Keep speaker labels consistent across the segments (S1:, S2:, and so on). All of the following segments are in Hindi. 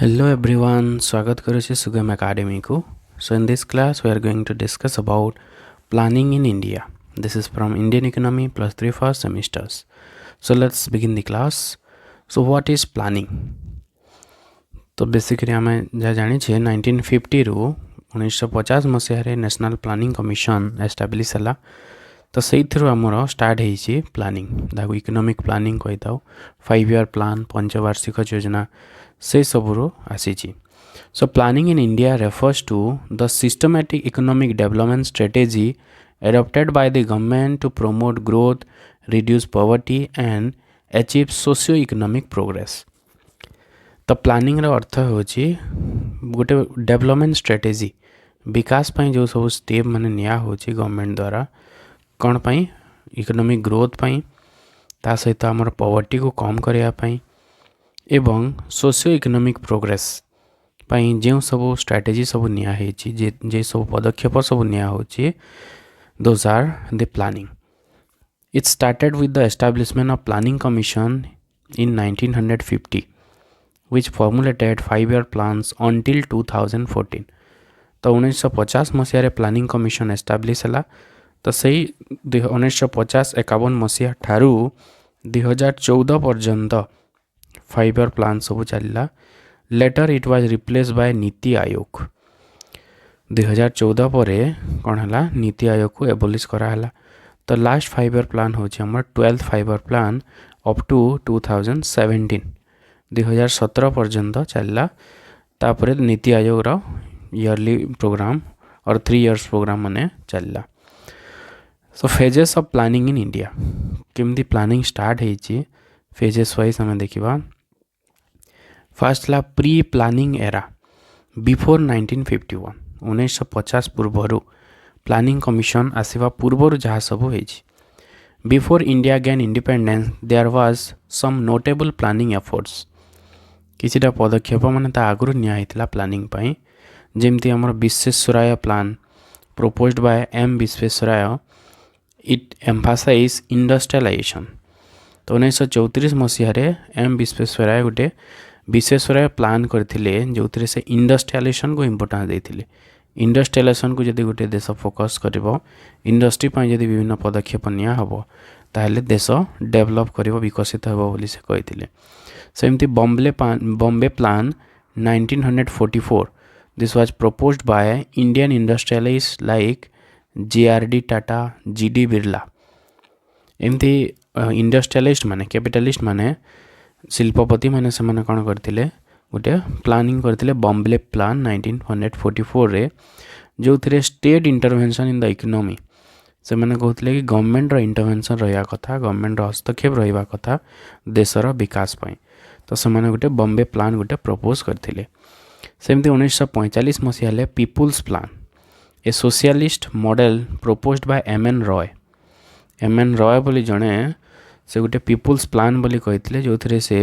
S1: Hello everyone, स्वागत करू छी सुगम एकेडमी को. So in this class we are going to discuss about planning in India. This is from Indian Economy plus 3 first semesters. So let's begin the class. So what is planning? तो बेसिकली आम जहाँ जानी 1950 रु 1950 मसीह नेशनल प्लानिंग कमिशन एस्टाब्लिश है. तो से आमर स्टार्ट होती प्लानिंग जहाँ इकोनॉमिक प्लानिंग कही था 5 year प्लान पंचवार्षिक योजना से सबुरु आसी. So planning in India refers to the systematic economic development strategy adopted by the government to promote growth, reduce poverty and achieve socio-economic progress. तो प्लानिंग रो अर्थ होची गोटे डेवलपमेंट स्ट्रेटेजी विकास पाई जो सब स्टेप माने निया होची गवर्नमेंट द्वारा कौन पाई इकोनॉमिक ग्रोथ पाई ता सहित हमर पॉवर्टी को कम करिया पाई एवं सोशियो इकोनॉमिक प्रोग्रेस पाई जो सब स्ट्रेटेजी सब निया हेची जे सब पदक्षेप सब निया होची those are the planning. It started with the establishment of planning commission in 1950 which formulated 5 year plans until 2014. तो 1950 मसीह प्लानिंग कमिशन एस्टाब्लिश है. तो सही 1950-51 मसीहा ठारू 2014 पर्यंत 5 year प्लान सब चलला. Later it was replace by NITI Aayog. 2014 पर कौन है नीति आयोग को एबोलिश कराला. तो लास्ट 5 year प्लान होची हमर 12th 5 year plan up to 2017 2017 पर्यंत चलला. तापर नीति आयोग रो ईयरली प्रोग्राम और 3 years प्रोग्राम माने चलला. So phases of planning in India केमती प्लानिंग स्टार्ट होती फेजेस वाइज आम देखा. फर्स्ट ला प्री प्लानिंग एरा बिफोर 1951 1950 पूर्वर प्लानिंग कमिशन आसवा पूर्वर जहाँ सब होती. Before India gain independence there was some notable planning efforts किछिटा पदक्षेप माने ता आगुरु निया हितला प्लानिंग पाई जेमती हमर Visvesvaraya plan proposed by M Visvesvaraya. It emphasize industrialisation. तो 1934 मसीह एम विश्वेश्वराय गोटे विश्वेश्वराय प्लान करथिले जो से इंडस्ट्रियलाइजेशन को इम्पोर्टेंस देथिले. इंडस्ट्रियलाइजेशन को जदि गोटे देश फोकस करिवो इंडस्ट्री पाई जदि विभिन्न पदक्षेप निया हबो ताहले देश डेवलप करिवो विकसित हबो बोली से कहिथिले. सेमती Bombay plan 1944 this was proposed by Indian industrialist like JRD Tata GD Birla. एमती इंडस्ट्रियलिस्ट माने कैपिटलिस्ट माने शिल्पपति माने से माने कौन करथिले गोटे प्लानिंग करथिले बॉम्बे प्लान 1944 रे जो थिरे state intervention in the economy से माने कहथिले कि गवर्नमेंट रो इंटरवेंशन रहिया कथा गवर्नमेंट रो हस्तक्षेप रहिबा कथा देशर विकास पाई. तो से माने गोटे बॉम्बे प्लान गोटे प्रपोज करथिले. सेमती 1945 मसीहा people's plan a socialist model proposed by MN Roy. MN Roy बोली जड़े से गोटे पीपुल्स प्लान बोली कहते जो थे से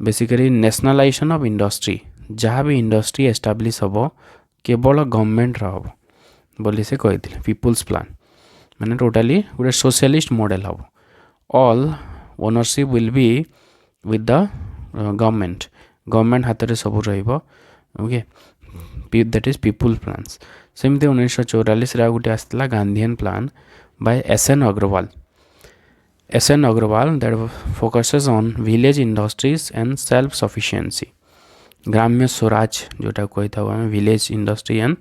S1: बेसिकली नेशनलाइजेशन ऑफ इंडस्ट्री जहाँ भी इंडस्ट्री एस्टाब्लिश हम केवल गवर्नमेंट हम बोली से कहते पीपुल्स प्लान माने टोटाली गोटे सोशलिस्ट मॉडल हम all ownership will be with the government हाथ में सब रहिबो. Okay that is people plans. सेमती 1944 गोटे आसला Gandhian plan by SN Agarwal. SN Agarwal that focuses on village industries and self sufficiency ग्राम्य स्वराज जोटा कही था आम village industry and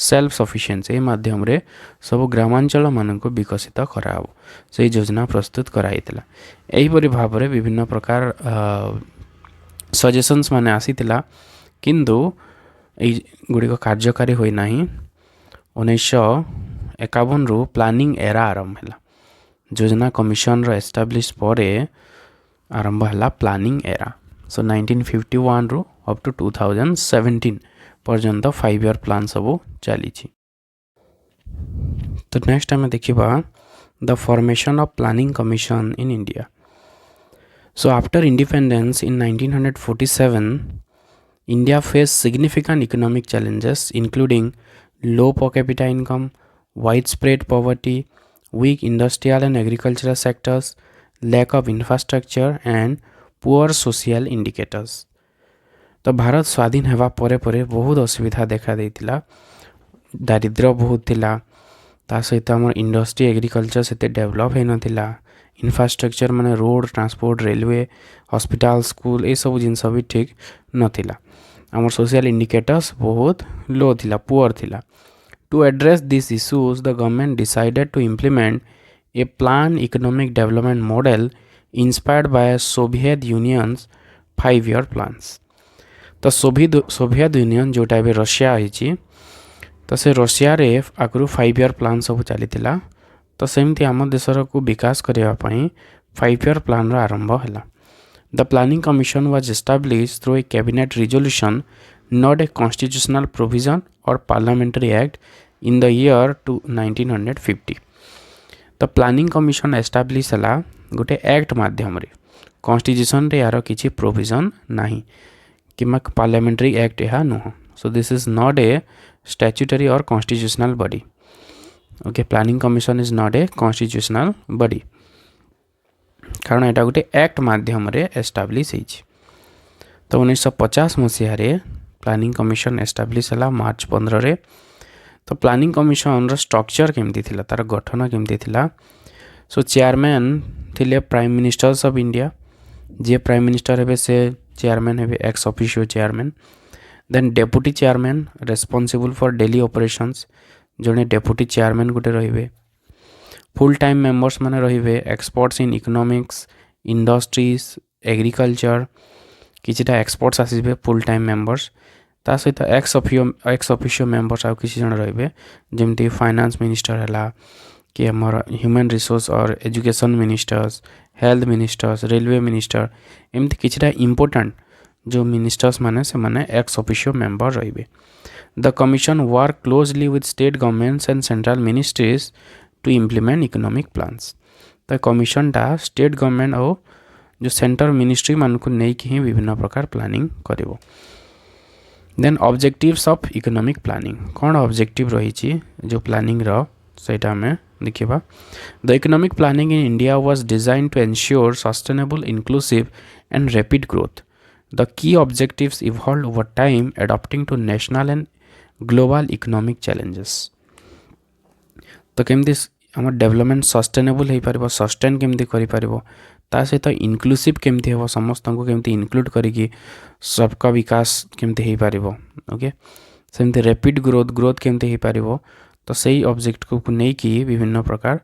S1: self sufficiency माध्यम रे सब ग्रामांचल मानक विकसित कराव से योजना प्रस्तुत कराइला. एहीपरि भाव में विभिन्न प्रकार सजेशंस माने आसीतिला किंतु गुड़िक कार्यकारी होई नाही. 1951 रु प्लानिंग एरा आरंभ है. योजना कमिशन रो एस्टाब्लिश पर आरंभ है प्लानिंग एरा. सो 1951 रु अप टू 2017 पर्यंत 5 year प्लान सब चली. तो नेक्स्ट आम देखा the formation of planning commission in India. So after independence in 1947 India faced significant economic challenges including low per capita income, widespread poverty, weak industrial and agricultural sectors, lack of infrastructure and poor social indicators. तो भारत स्वाधीन होगा परे परे बहुत असुविधा देखा देइतिला। दारिद्र्य बहुत थिला, ता सहित आम इंडस्ट्री एग्रीकल्चर से डेभलप हो नाला। इनफ्रास्ट्रक्चर माने road transport railway hospital school ये सब जिनस भी ठीक नथिला। आम सोशल इंडिकेटर्स बहुत लो थिला, पुअर थिला। To address these issues, the government decided to implement a planned economic development model inspired by Soviet Union's 5-year plans. तो सोवियत यूनियन जोटा भी रशिया है, तो से रशिया रे आगु 5-year प्लान सब चली। तो सेमती आम देशर को विकास करने 5-year प्लान आरंभ है। The Planning Commission was established through a cabinet resolution, not a constitutional provision or parliamentary act, in the year to 1950. The Planning Commission established है गोटे एक्ट माध्यम रे, कॉन्स्टिट्यूशन रे यार किसी प्रोविजन नहीं कि पार्लियामेंट्री एक्ट यह नुह। So this is not a statutory or constitutional body. Okay, planning commission is not a constitutional body, कारण यहाँ गोटे एक्ट माध्यम रे एस्टाब्लिश होइछि। तो 1950 मसीह प्लानिंग कमिशन एस्टाब्लिश है मार्च 15 रे। तो प्लानिंग कमिशन स्ट्रक्चर केमती थिला, तार गठन केमती थिला। सो चेयरमैन थिले प्राइम मिनिस्टर्स ऑफ इंडिया, जे प्राइम मिनिस्टर हेबे से चेयरमैन हेबे ex officio chairman. Then deputy chairman responsible for daily operations, जड़े डेप्यूटी चेयरमैन गोटे रहिबे। फुल टाइम मेंबर्स माने रहिबे experts in economics industries agriculture, किछिटा एक्सपर्ट्स आसिबे फुल टाइम मेंबर्स। ता सहित एक्स ऑफिशियो मेंबर्स आउ किछि जण रहिबे, जेमती फाइनेंस मिनिस्टर हला कि हमर ह्यूमन रिसोर्स और education ministers, health ministers, railway minister, एमती किछिटा इंपोर्टेंट जो मिनिस्टर्स माने से माने एक्स ऑफिशियो मेंबर रहिबे। The commission work closely with state governments and central ministries to implement economic plans. तो कमिशन टा स्टेट गवर्नमेंट और जो सेंट्रल मिनिस्ट्री मान को नहीं कि विभिन्न प्रकार प्लानिंग करिवो। Then objectives of economic planning, कौन ऑब्जेक्टिव रही जो प्लानिंग रो सेटा हमें देखिबा। The economic planning in India was design to ensure sustainable inclusive and rapid growth. The key objectives evolve over time adopting to national and global economic challenges. तो केमती आम डेवलपमेंट सस्टेनेबल हो पार, सस्टेन केमती करि पारिबो, ता सहित इनक्लूसिव केमती हे, समस्त को केमती इनक्लूड करिकी सबका विकास केमती हो पारिबो। ओके, सेमती रैपिड ग्रोथ केमती हो पारिबो। तो सही ऑब्जेक्ट को नहीं कि विभिन्न प्रकार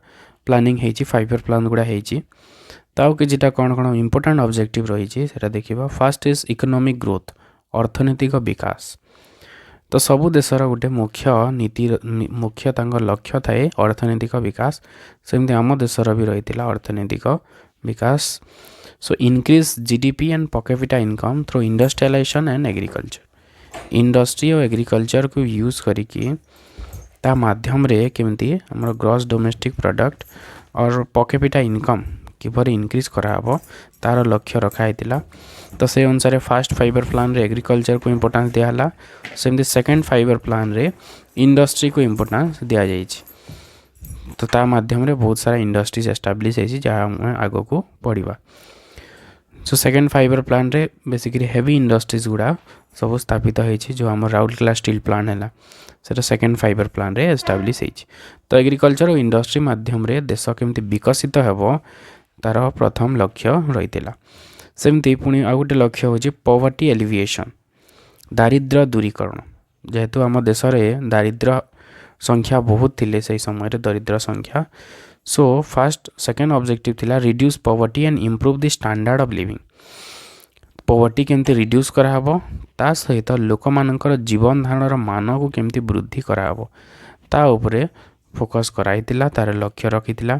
S1: प्लानिंग है 5-year प्लान गुड़ा है। ताऊ किछिटा कौन कौन इंपोर्टेंट ऑब्जेक्टिव रही है देखा। फास्ट इज इकोनॉमिक ग्रोथ, अर्थनैतिक विकास। तो सबू देशर गोटे मुख्य नीति मुख्य लक्ष्य थाए अर्थनैतिक विकास, सेमती आम देशर भी रही अर्थनैतिक विकास। So increase GDP and per capita income through industrialisation and agriculture. Industry और एग्रीकल्चर को यूज करिकी ता माध्यम रे केमती हमर ग्रॉस डोमेस्टिक प्रोडक्ट और पर कैपिटा इनकम किपर इनक्रीज कराबो तार लक्ष्य रखाइतिला। तो से अनुसार फास्ट 5-year प्लान रे एग्रीकल्चर को इम्पोर्टेंस दियाला, सेमती सेकेंड 5-year प्लान रे इंडस्ट्री को इम्पोर्टेंस दिया जाइछि। तो ता माध्यम रे बहुत सारा इंडस्ट्रीज एस्टाब्लिश है जहाँ हम आगो को पढ़ा। सो सेकेंड 5-year प्लान रे बेसिकली हेवी इंडस्ट्रीज गुड़ा सब स्थापित होइछि, जो आम राउरकेला स्टील प्लांट है सेटा सेकेंड 5-year प्लान रे एस्टाब्लिश होइछि। तो एग्रीकल्चर और इंडस्ट्री माध्यम रे देश केमती विकसित हेबो तार प्रथम लक्ष्य रही। सेमती पुणी आ गोटे लक्ष्य होछि पॉवर्टी एलिविएशन, दारिद्र्य दूरीकरण। जेहेतु आम देश में दारिद्र्य संख्या बहुत थिले से समय दरिद्र संख्या। सो फास्ट सेकेंड ऑब्जेक्टिव थिला reduce poverty and improve the standard of living. Poverty केमती रिड्यूस कराहबो, ता सहित लोक मानकर जीवन धारण मान को केमती वृद्धि कराहबो ता उपरे फोकस कराइतिला, तार लक्ष्य रखितिला।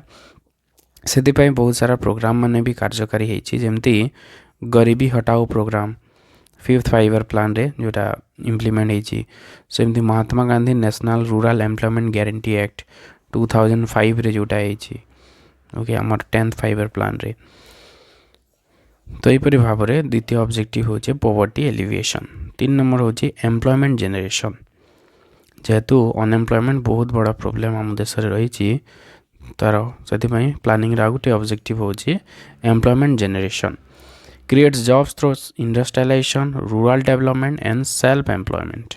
S1: से बहुत सारा प्रोग्राम माने भी कार्यकारी होइछि, जेमती गरीबी हटाओ प्रोग्राम 5th 5-year प्लान रे जोटा इम्प्लीमेंट होइछि। सेमती Mahatma Gandhi national rural employment guarantee act 2005 रे जोटा होइछि। ओके, हमर 10th 5-year प्लान रे। तो यहीपरि भाव में द्वितीय ऑब्जेक्टिव होचे पॉवर्टी एलिविएशन। 3 नंबर होची एम्प्लॉयमेंट जनरेशन। जेहेतु अनएम्प्लॉयमेंट बहुत बड़ा प्रोब्लेम आम देश में रही, तार से प्लानिंग गोटे ऑब्जेक्टिव होची employment generation creates jobs through industrialisation rural development and self employment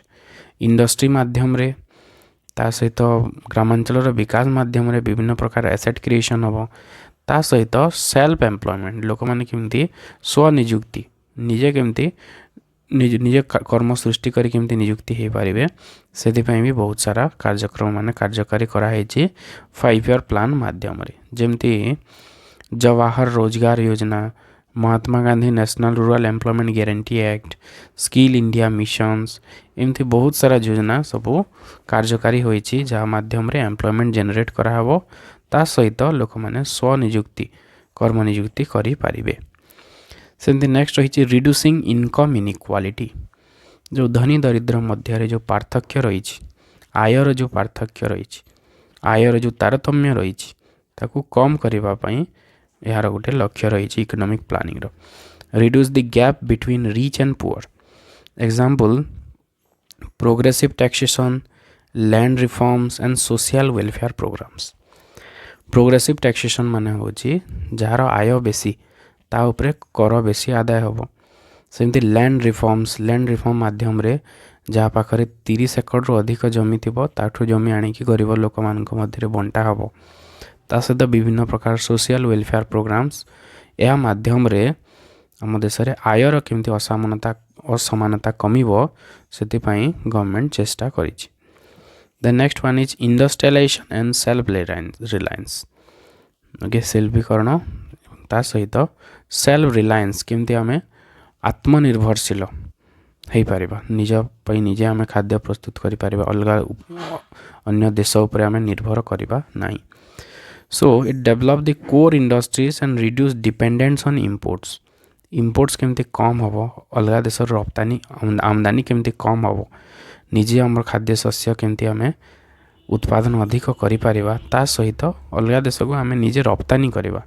S1: industry माध्यम रे ता सहित ग्रामांचल विकास माध्यम रे विभिन्न प्रकार एसेट क्रिएशन हम ता सहित सेल्फ एम्प्लॉयमेंट लोक मैंने केमती स्वनिजुक्ति निजे केमती निजे कर्म सृष्टि करी केमती नियुक्ति हो पारे से भी बहुत सारा कार्यक्रम मान कार्यकारी कराई 5 ईयर प्लान माध्यम जमती Jawahar Rozgar Yojana Mahatma Gandhi national rural employment guarantee act skill India missions एमती बहुत सारा योजना सबू कार्यकारी होइछि जहाँ माध्यम रे एम्प्लॉयमेंट जनरेट कराहबो ता सहित लोक मैंने स्वनिजुक्ति कर्म नियुक्ति करि पारिबे। सेमती नेक्स्ट रही रिड्यूसिंग इनकम इनइक्वालिटी जो धनी दरिद्र मध्य जो पार्थक्य रही आयर जो पार्थक्य रही आयर जो तारतम्य रही ताकू कम करने यार गोटे लक्ष्य रही economic planning reduce the gap between rich and poor example progressive taxation land reforms and social welfare programmes progressive taxation माने होची जार आय बेसी ता उपरे कर बेसी आदाय हम सेमती लैंड रिफॉर्म माध्यम रे जहाँ पाखरे 30 एकड़ रु अधिक जमी थी ताठू जमी आणिकी गरीब लोक मध्य बंटा हम ता सहित विभिन्न प्रकार सोशल वेलफेयर प्रोग्राम्स या माध्यम रे आम देश में आयर केमती असमानता कमिबो सेतिपाई गवर्नमेंट चेष्टा करिछि। The next one is industrialisation and self reliance okay शिल्पीकरण ता सहित सेल्फ रिलायंस केमती आमे आत्मनिर्भरशील हो पारिबा निज पई निजे आमे खाद्य प्रस्तुत करि पारिबा अलग अन्य देश उपरे आमे निर्भर करिबा नाही। So it develop the core industries and reduce dependence on imports केमती कम हम अलग देश रप्तानी आमदानी केमती कम हम निजे आम खाद्य शस्य केमती आमे उत्पादन अधिक करि पारिबा ता सहित अलग देश को आमे निजे रप्तानी करिबा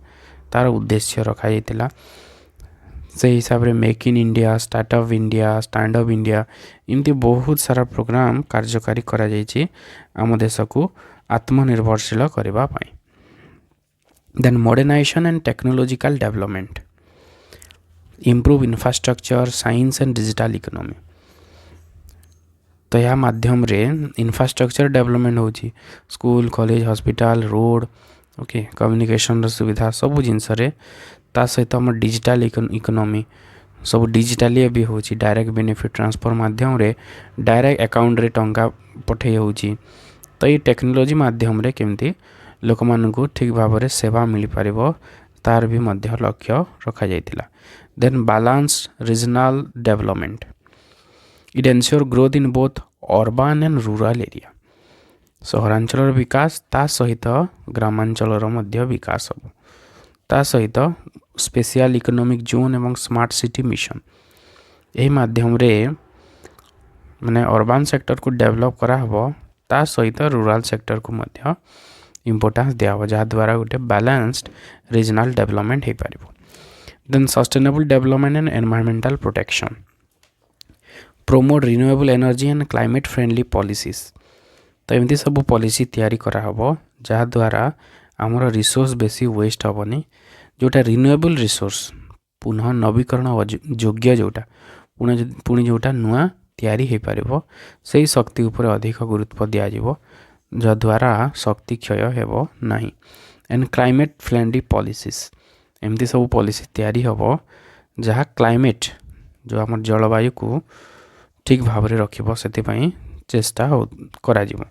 S1: तार उद्देश्य रखा जाइतिला। से हिसाब रे make in India startup India stand up India इमती बहुत सारा प्रोग्राम कार्यकारी करा जाइछि आम देश को आत्मनिर्भरशील करबा पई। Then modernisation and technological development improve infrastructure science and digital economy तो या माध्यम रे इंफ्रास्ट्रक्चर डेवलपमेंट होची school college hospital road okay communication सुविधा सब जिनस ता सहित आम डिजिटल इकोनॉमी सब डिजिटली भी होची डायरेक्ट बेनिफिट ट्रांसफर माध्यम रे डायरेक्ट अकाउंट रे टंका पठे होची तो ये टेक्नोलॉजी माध्यम रे केमती लोक मानकु ठीक भाव में सेवा मिल पारिबो तार भी मध्य लक्ष्य रखा जाइतिला। Then balance regional development it ensure growth in both urban and rural area सहरांचल विकास ता सहित ग्रामांचल मध्य विकास हम ता सहित स्पेशल इकोनॉमिक जोन एवं स्मार्ट सिटी मिशन यही माध्यम रे माने अर्बन सेक्टर को डेवलप करा हबो ता सहित रूरल सेक्टर को मध्य इम्पोर्टेंस दिया हो जहाँ द्वारा गोटे बैलेंस्ड रीजनल डेवलपमेंट हो पारिबो। Then sustainable development and environmental protection promote renewable energy and climate friendly policies तो एमती सब पॉलिसी तैयारी करा हबो जहाँ द्वारा आमर रिसोर्स बेसी वेस्ट हेनी जोटा रिन्यूएबल रिसोर्स पुनः नवीकरण योग्य जोटा पुणी जोटा नुआ तैयारी हो पारिबो सेही शक्ति उपर अधिक गुरुत्व दिया जिवो जद्वारा शक्ति क्षय हेबो नाही। एंड क्लाइमेट फ्रेंडली पॉलिसीज एमती सब पॉलिसी तैयारी हेबो जहाँ क्लाइमेट जो आम जलवायु को ठीक भाव में रखिबो सेतिपई चेष्टा करा जिवो।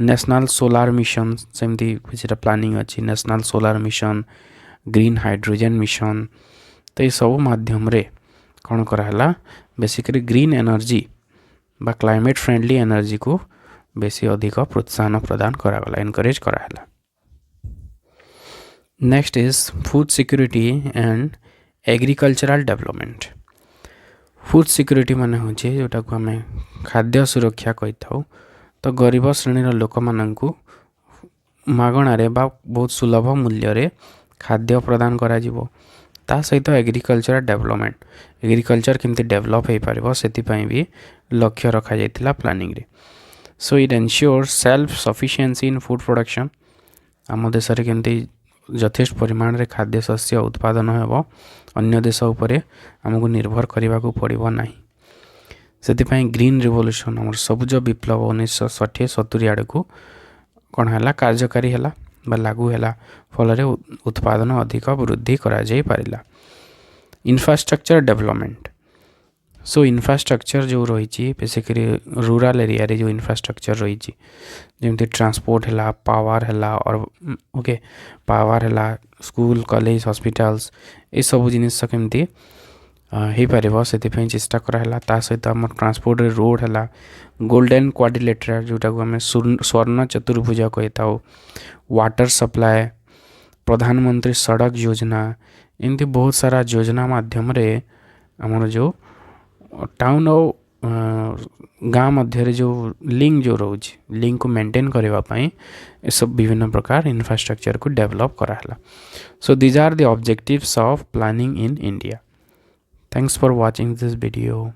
S1: नेशनल सोलार मिशन सेमती किछटा प्लानिंग अछि national solar mission green hydrogen mission तो ये सब माध्यम रे कौन कराला बेसिकली ग्रीन एनर्जी बा क्लाइमेट फ्रेंडली एनर्जी को बेसी अधिक प्रोत्साहन प्रदान करागला एनकरेज कराला। Next is food security and agricultural development food security माने होचे जोटा को हमें खाद्य सुरक्षा कहि थाउ तो गरीब श्रेणीर लोक माननकु मागणारे बा बहुत सुलभ मूल्य रे खाद्य प्रदान करा जिवो ता सहित एग्रीकल्चर डेवलपमेंट एग्रीकल्चर केमती डेवलप हो पारिबो सेतिपई भी लक्ष्य रखा जाइतिला प्लानिंग रे। So it ensure self sufficiency in food production आम देश रे केमती ଯଥେଷ୍ଟ ପରିମାଣରେ ଖାଦ୍ୟଶସ୍ୟ ଉତ୍ପାଦନ ହେବ ଅନ୍ୟ ଦେଶ ଉପରେ ଆମକୁ ନିର୍ଭର କରିବାକୁ ପଡ଼ିବ ନାହିଁ। ସେଥିପାଇଁ ଗ୍ରୀନ୍ ରିଭଲ୍ୟୁସନ୍ ଆମର ସବୁଜ ବିପ୍ଳବ 1960-70 ଆଡ଼କୁ କ'ଣ ହେଲା, କାର୍ଯ୍ୟକାରୀ ହେଲା ବା ଲାଗୁ ହେଲା, ଫଳରେ ଉତ୍ପାଦନ ଅଧିକ ବୃଦ୍ଧି କରାଯାଇ ପାରିଲା। Infrastructure development. सो इनफ्रास्ट्रक्चर जो रही बेसिकली रूरल एरिया रे जो इनफ्रास्ट्रक्चर रही जमी ट्रांसपोर्ट है, पावर है, और ओके पावर है, स्कूल कॉलेज हॉस्पिटल्स ये सब जिनिस केमती हो पार से चेष्टा कराला। ता सहित आम ट्रांसपोर्ट रे रोड है, गोल्डन क्वाड्रिलेटरल जोटा को आम स्वर्ण चतुर्भुज कही था, वाटर सप्लाय, प्रधानमंत्री सड़क योजना, एमती बहुत सारा योजना माध्यम रे आमर जो टाउन और गाँ मध्य जो लिंक जो रोच लिंक को मेंटेन करने ये सब विभिन्न प्रकार इंफ्रास्ट्रक्चर को डेवलप कराला। So these are the objectives of planning in India. Thanks for watching this video.